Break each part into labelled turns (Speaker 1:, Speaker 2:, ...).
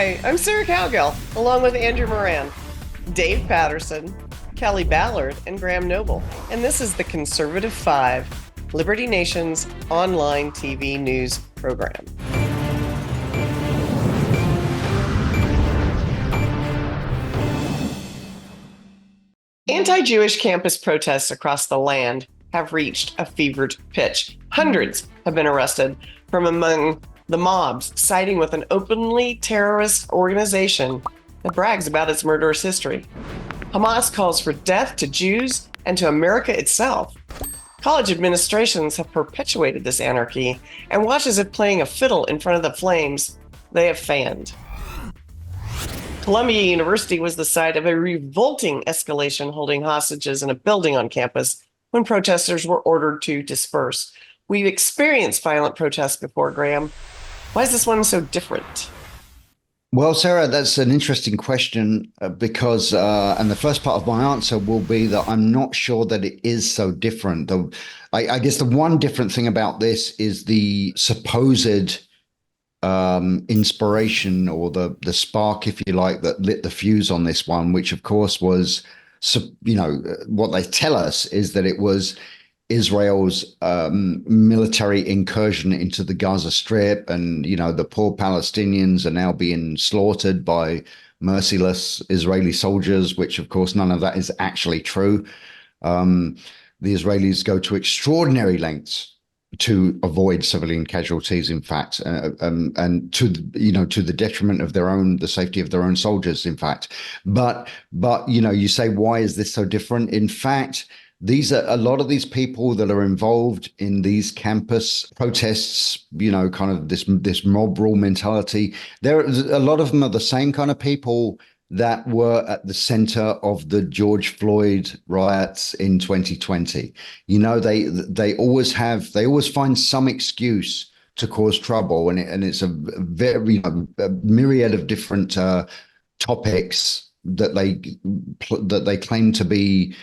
Speaker 1: Hi, I'm Sarah Cowgill, along with Andrew Moran, Dave Patterson, Kelly Ballard, and Graham Noble. And this is the Conservative Five, Liberty Nation's online TV news program. Anti-Jewish campus protests across the land have reached a fevered pitch. Hundreds have been arrested from among the mobs, siding with an openly terrorist organization that brags about its murderous history. Hamas calls for death to Jews and to America itself. College administrations have perpetuated this anarchy and watch as if playing a fiddle in front of the flames they have fanned. Columbia University was the site of a revolting escalation holding hostages in a building on campus when protesters were ordered to disperse. We've experienced violent protests before, Graham. Why is this one so different?
Speaker 2: Well, Sarah, that's an interesting question because, and the first part of my answer will be that I'm not sure that it is so different. I guess the one different thing about this is the supposed inspiration or the spark, if you like, that lit the fuse on this one, which of course was, what they tell us is that it was Israel's military incursion into the Gaza Strip, and the poor Palestinians are now being slaughtered by merciless Israeli soldiers, which of course none of that is actually true. The Israelis go to extraordinary lengths to avoid civilian casualties, in fact, and to the detriment of the safety of their own soldiers, in fact. But you say, why is this so different? In fact, these are a lot of these people that are involved in these campus protests, kind of this mob rule mentality. A lot of them are the same kind of people that were at the center of the George Floyd riots in 2020. They always find some excuse to cause trouble, and it's a very a myriad of different topics that they claim to be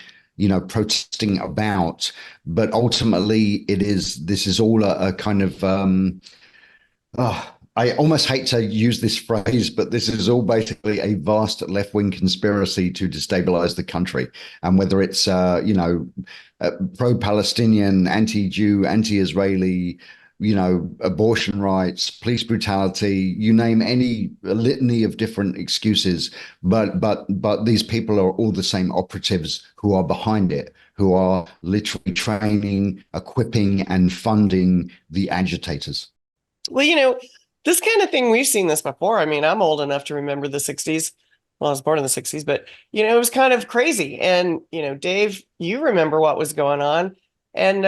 Speaker 2: protesting about, but ultimately this is all a kind of I almost hate to use this phrase, but this is all basically a vast left-wing conspiracy to destabilize the country. And whether it's pro-Palestinian, anti-Jew, anti-Israeli, abortion rights, police brutality, you name any litany of different excuses, but these people are all the same operatives who are behind it, who are literally training, equipping, and funding the agitators.
Speaker 1: Well, this kind of thing, we've seen this before. I mean, I'm old enough to remember the 60s. Well, I was born in the 60s, but, it was kind of crazy. And, Dave, you remember what was going on. And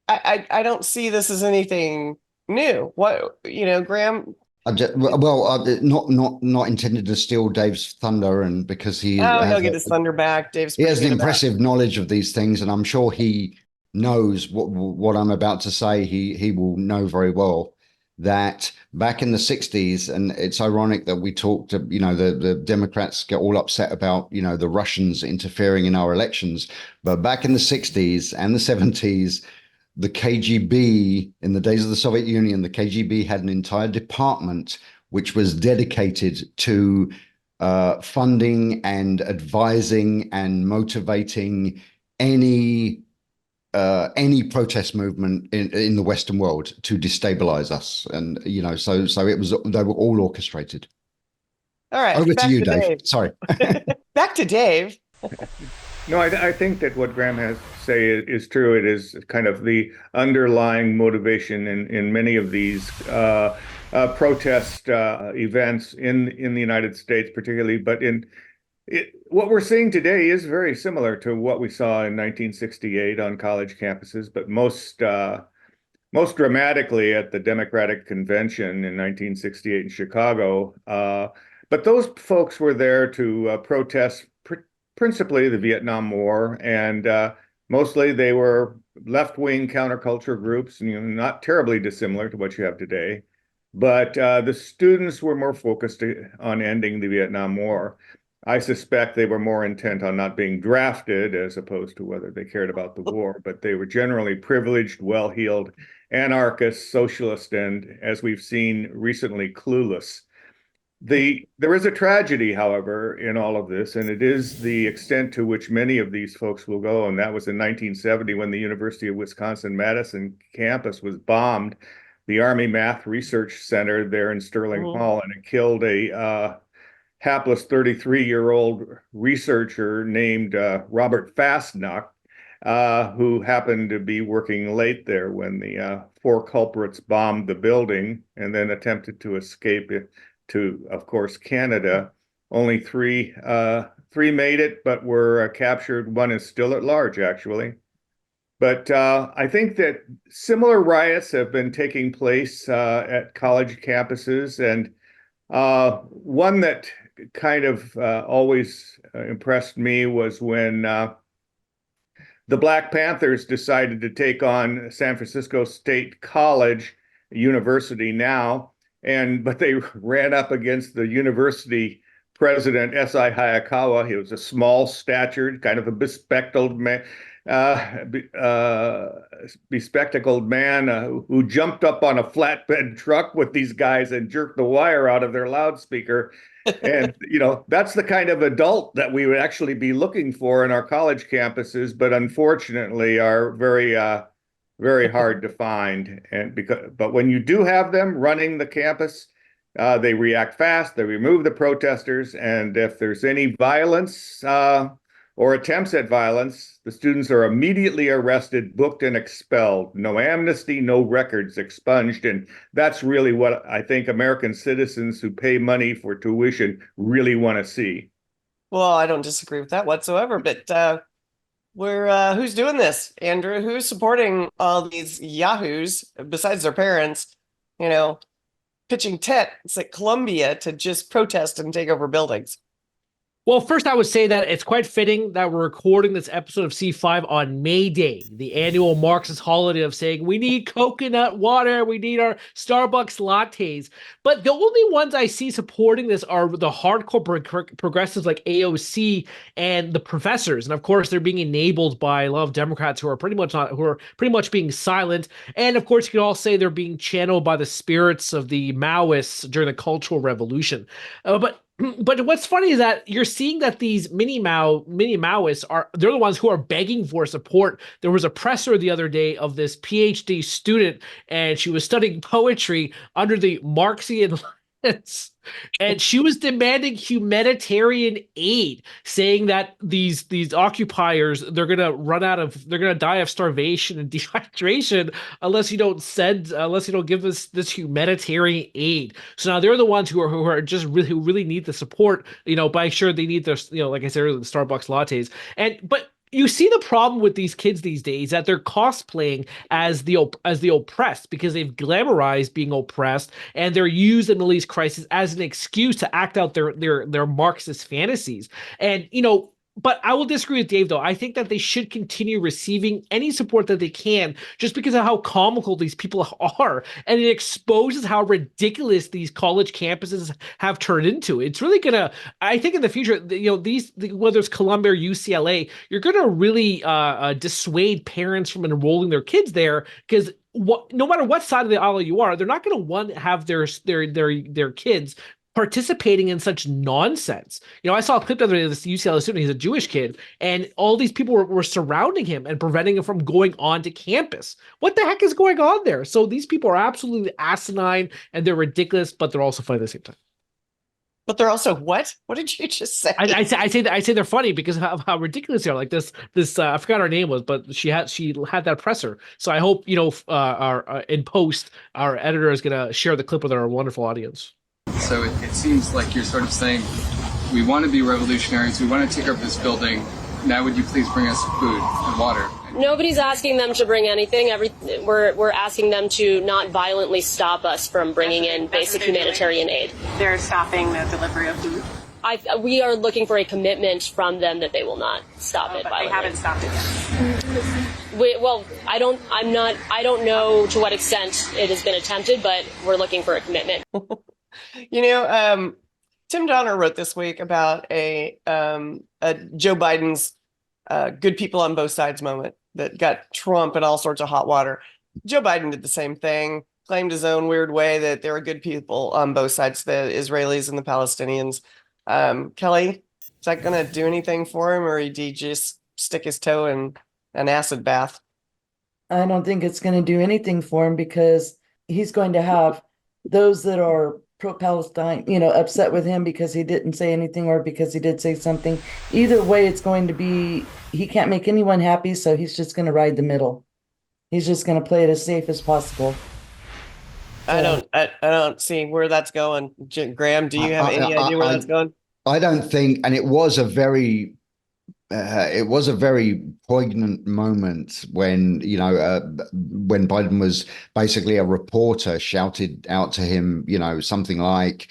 Speaker 1: I don't see this as anything new. Graham?
Speaker 2: Not intended to steal Dave's thunder, and because
Speaker 1: He'll get his thunder back.
Speaker 2: He has an impressive knowledge of these things, and I'm sure he knows what I'm about to say. He will know very well that back in the 60s, and it's ironic that we talked to, the Democrats get all upset about, the Russians interfering in our elections. But back in the 60s and the 70s, the KGB, in the days of the Soviet Union, the KGB had an entire department which was dedicated to funding and advising and motivating any protest movement in the Western world to destabilize us. And, so they were all orchestrated.
Speaker 1: All right.
Speaker 2: Over to you, Dave. Sorry.
Speaker 1: Back to Dave.
Speaker 3: No, I think that what Graham has to say is true. It is kind of the underlying motivation in many of these protest events in the United States, particularly, but what we're seeing today is very similar to what we saw in 1968 on college campuses, but most dramatically at the Democratic Convention in 1968 in Chicago. But those folks were there to protest principally the Vietnam War, and mostly they were left-wing counterculture groups, not terribly dissimilar to what you have today. But the students were more focused on ending the Vietnam War. I suspect they were more intent on not being drafted as opposed to whether they cared about the war, but they were generally privileged, well-heeled anarchists, socialists, and, as we've seen recently, clueless. There is a tragedy, however, in all of this, and it is the extent to which many of these folks will go. And that was in 1970 when the University of Wisconsin-Madison campus was bombed, the Army Math Research Center there in Sterling Hall, and it killed a hapless 33-year-old researcher named Robert Fastnacht, who happened to be working late there when the four culprits bombed the building and then attempted to escape it to, of course, Canada. Only three made it, but were captured. One is still at large, actually. But I think that similar riots have been taking place at college campuses, and one that kind of always impressed me was when the Black Panthers decided to take on San Francisco State College, University now, but they ran up against the university president, S.I. Hayakawa. He was a small-statured, kind of a bespectacled man, who jumped up on a flatbed truck with these guys and jerked the wire out of their loudspeaker. And, that's the kind of adult that we would actually be looking for in our college campuses, but unfortunately are very, very hard to find. But when you do have them running the campus, they react fast, they remove the protesters, and if there's any violence or attempts at violence, the students are immediately arrested, booked, and expelled. No amnesty, no records expunged. And that's really what I think American citizens who pay money for tuition really want to see.
Speaker 1: Well, I don't disagree with that whatsoever, but who's doing this, Andrew? Who's supporting all these yahoos besides their parents, pitching tents at Columbia to just protest and take over buildings?
Speaker 4: Well, first, I would say that it's quite fitting that we're recording this episode of C5 on May Day, the annual Marxist holiday of saying we need coconut water, we need our Starbucks lattes. But the only ones I see supporting this are the hardcore progressives like AOC and the professors. And of course, they're being enabled by a lot of Democrats who are pretty much being silent. And of course, you can all say they're being channeled by the spirits of the Maoists during the Cultural Revolution. But what's funny is that you're seeing that these mini Maoists they're the ones who are begging for support. There was a presser the other day of this PhD student, and she was studying poetry under the Marxian lens, and she was demanding humanitarian aid, saying that these occupiers, they're gonna die of starvation and dehydration unless you don't give us this humanitarian aid. So now they're the ones who really need the support, by sure they need their, like I said earlier, the Starbucks lattes. But you see the problem with these kids these days, that they're cosplaying as the oppressed because they've glamorized being oppressed, and they're using the Middle East crisis as an excuse to act out their Marxist fantasies. And but I will disagree with Dave, though. I think that they should continue receiving any support that they can, just because of how comical these people are. And it exposes how ridiculous these college campuses have turned into. It's really going to, I think in the future, whether it's Columbia or UCLA, you're going to really dissuade parents from enrolling their kids there, because no matter what side of the aisle you are, they're not going to have their kids participating in such nonsense. I saw a clip the other day of this UCLA student. He's a Jewish kid, and all these people were surrounding him and preventing him from going onto campus. What the heck is going on there? So these people are absolutely asinine, and they're ridiculous, but they're also funny at the same time.
Speaker 1: But they're also what? What did you just say?
Speaker 4: I say they're funny because of how ridiculous they are. Like this I forgot her name was, but she had that presser. So I hope our in post our editor is gonna share the clip with our wonderful audience.
Speaker 5: So it seems like you're sort of saying, we want to be revolutionaries, we want to take over this building. Now would you please bring us food and water?
Speaker 6: Nobody's asking them to bring anything. We're asking them to not violently stop us from bringing in basic humanitarian aid.
Speaker 7: They're stopping the delivery of food.
Speaker 6: We are looking for a commitment from them that they will not stop it violently.
Speaker 7: They haven't stopped it yet.
Speaker 6: I don't know to what extent it has been attempted, but we're looking for a commitment.
Speaker 1: Tim Donner wrote this week about a Joe Biden's good people on both sides moment that got Trump in all sorts of hot water. Joe Biden did the same thing, claimed his own weird way that there were good people on both sides, the Israelis and the Palestinians. Kelly, is that going to do anything for him, or did he just stick his toe in an acid bath?
Speaker 8: I don't think it's going to do anything for him because he's going to have those that are pro-Palestine, upset with him because he didn't say anything or because he did say something. Either way, it's going to be, he can't make anyone happy, so he's just going to ride the middle. He's just going to play it as safe as possible.
Speaker 1: I don't see where that's going. Graham, do you have any idea where that's going?
Speaker 2: I don't think, and it was a very poignant moment when when Biden was basically, a reporter shouted out to him, something like,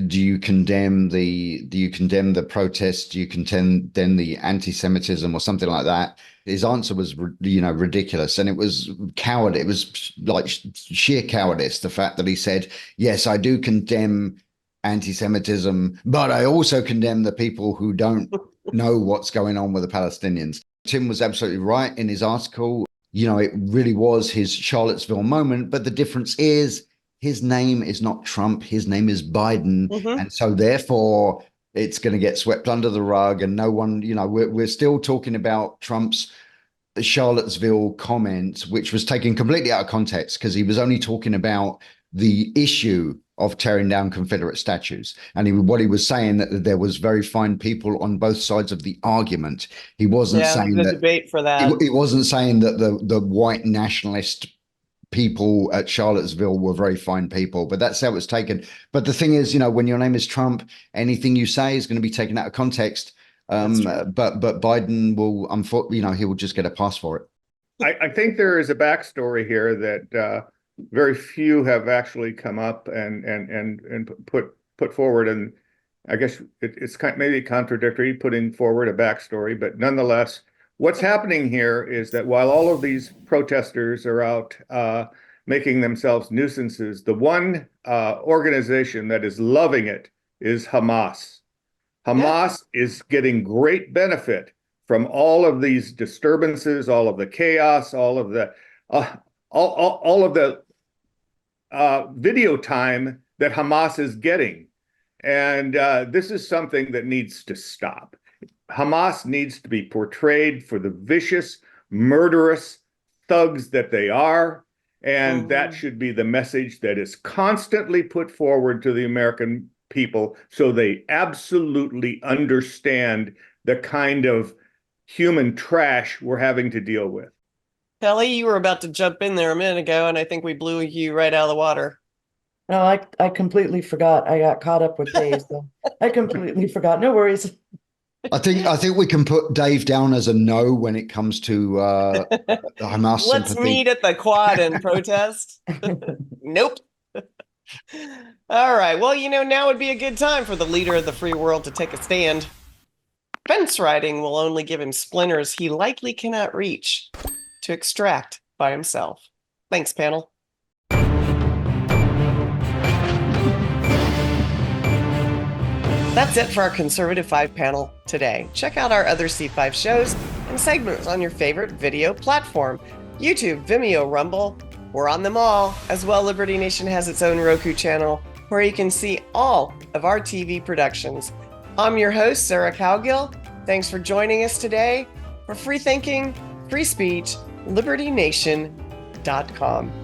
Speaker 2: do you condemn the protests? Do you condemn the anti-Semitism or something like that? His answer was, ridiculous. And it was coward. It was like sheer cowardice. The fact that he said, yes, I do condemn anti-Semitism, but I also condemn the people who don't know what's going on with the Palestinians. Tim was absolutely right in his article. It really was his Charlottesville moment, but the difference is his name is not Trump, his name is Biden.
Speaker 1: Mm-hmm.
Speaker 2: And so therefore it's going to get swept under the rug, and no one, we're still talking about Trump's Charlottesville comment, which was taken completely out of context because he was only talking about the issue of tearing down Confederate statues. And what he was saying, that there was very fine people on both sides of the argument. He wasn't saying that
Speaker 1: debate for that.
Speaker 2: He wasn't saying that the white nationalist people at Charlottesville were very fine people, but that's how it was taken. But the thing is, when your name is Trump, anything you say is going to be taken out of context. But Biden will, unfortunately, he will just get a pass for it.
Speaker 3: I think there is a backstory here that very few have actually come up and put forward, and I guess it's maybe contradictory putting forward a backstory, but nonetheless, what's happening here is that while all of these protesters are out making themselves nuisances, the one organization that is loving it is Hamas. Hamas is getting great benefit from all of these disturbances, all of the chaos, all of the video time that Hamas is getting. And this is something that needs to stop. Hamas needs to be portrayed for the vicious, murderous thugs that they are. And that should be the message that is constantly put forward to the American people, so they absolutely understand the kind of human trash we're having to deal with.
Speaker 1: Kelly, you were about to jump in there a minute ago, and I think we blew you right out of the water.
Speaker 8: No, I completely forgot. I got caught up with Dave, so I completely forgot. No worries.
Speaker 2: I think we can put Dave down as a no when it comes to Hamas
Speaker 1: Let's
Speaker 2: sympathy.
Speaker 1: meet at the quad and protest. Nope. All right. Well, now would be a good time for the leader of the free world to take a stand. Fence riding will only give him splinters he likely cannot reach to extract by himself. Thanks, panel. That's it for our Conservative 5 panel today. Check out our other C5 shows and segments on your favorite video platform. YouTube, Vimeo, Rumble. We're on them all. As well, Liberty Nation has its own Roku channel where you can see all of our TV productions. I'm your host, Sarah Cowgill. Thanks for joining us today for Free Thinking, Free Speech, LibertyNation.com.